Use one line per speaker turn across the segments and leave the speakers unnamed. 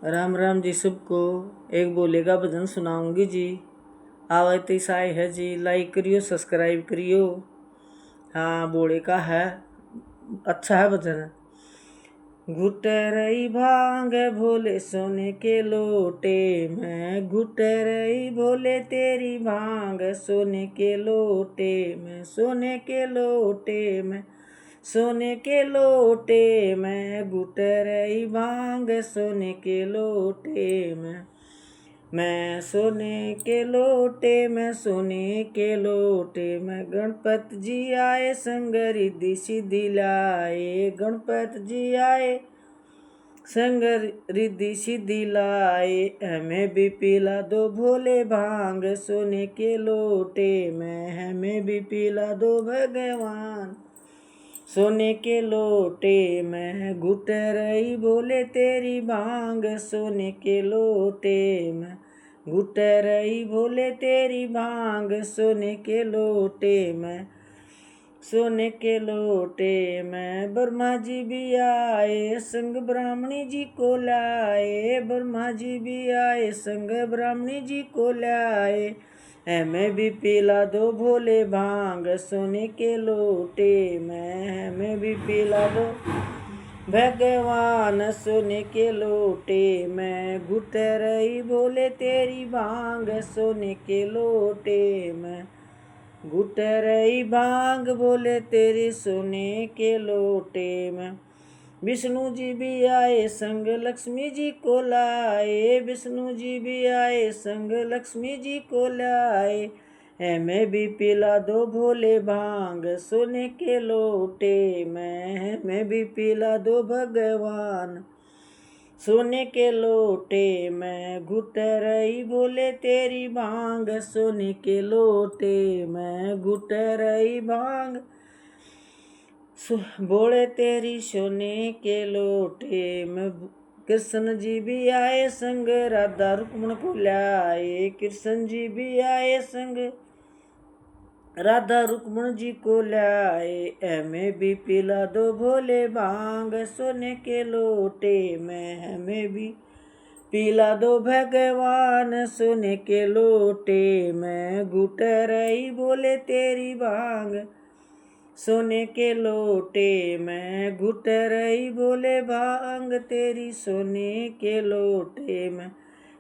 राम राम जी सबको। एक बोले का भजन सुनाऊंगी जी। आवे तो साय है जी, लाइक करियो सब्सक्राइब करियो। हाँ बोले का है, अच्छा है भजन। घुट रही भांग भोले सोने के लोटे में, घुट रही भोले तेरी भांग सोने के लोटे में, सोने के लोटे में, सोने के लोटे में, घुट रही भांग सोने के लोटे में, मैं सोने के लोटे में, सोने के लोटे में। गणपत जी आए संग रिद्धि सिद्धि लाए, गणपत जी आए संग रिद्धि सिद्धि लाए। हमें भी पिला दो भोले भांग सोने के लोटे में, हमें भी पिला दो भगवान सोने के लोटे में। घुट रही भोले तेरी भांग सोने के लोटे में, घुट रही भोले तेरी भांग सोने के लोटे में, सोने के लोटे में। ब्रह्मा जी भी आए संग ब्राह्मणी जी को लाए, ब्रह्मा जी भी आए संग ब्राह्मणी जी को लाए। हमें भी पिला दो भोले भांग सोने के लोटे में, हमें भी पिला दो भगवान सोने के लोटे में। घुट रही भोले तेरी भांग सोने के लोटे में, घुट रही भांग भोले तेरी सोने के लोटे में। विष्णु जी भी आए संग लक्ष्मी जी को लाए, विष्णु जी भी आए संग लक्ष्मी जी को लाए। हमें भी पिला दो भोले भांग सोने के लोटे में, हमें भी पिला दो भगवान सोने के लोटे में। घुट रही भोले तेरी भांग सोने के लोटे में, घुट रही भांग बोले तेरी सोने के लोटे में। कृष्ण जी भी आए संग राधा रुक्मण को लाए, कृष्ण जी भी आए संग राधा रुक्मण जी को लाए। हमें भी पिला दो भोले भांग सोने के लोटे में, हमें भी पिला दो भगवान सोने के लोटे में। घुट रही भोले तेरी भांग सोने के लोटे में, घुट रही भोले भांग तेरी सोने के लोटे में,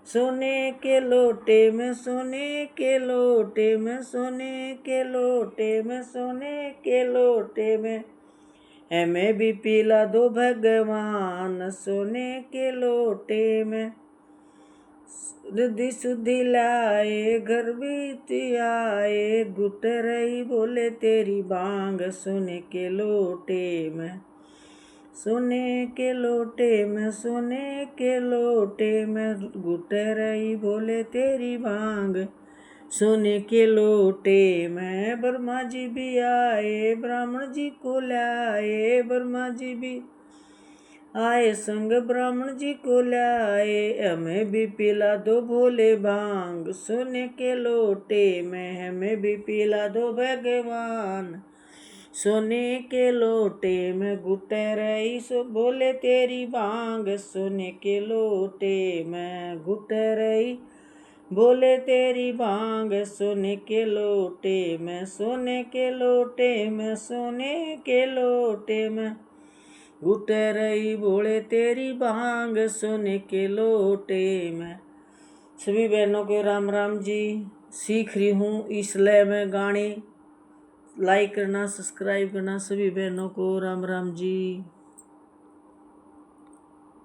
सोने के लोटे में, सोने के लोटे में, सोने के लोटे में, सोने के लोटे में। हमें भी पिला दो भगवान सोने के लोटे में। रिद्धि शुद्धि लाए घर भी आए, घुट रही बोले तेरी भांग सोने के लोटे में, सोने के लोटे में, सोने के लोटे में। घुट रही बोले तेरी भांग सोने के लोटे में। ब्रह्मा जी भी आए ब्राह्मण जी को लाए, ब्रह्मा जी भी आए संग ब्राह्मण जी को लाए। हमें भी पिला दो भोले भांग सोने के लोटे में, हमें भी पिला दो भगवान सोने के लोटे में। घुट रही सो बोले तेरी भांग सोने के लोटे में, घुट रही बोले तेरी भांग सोने के लोटे में, सोने के लोटे में, सोने के लोटे में। घुट रही बोले तेरी भांग सोने के लोटे में। सभी बहनों को राम राम जी। सीख रही हूँ इसलिए मैं गाने, लाइक करना सब्सक्राइब करना। सभी बहनों को राम राम जी।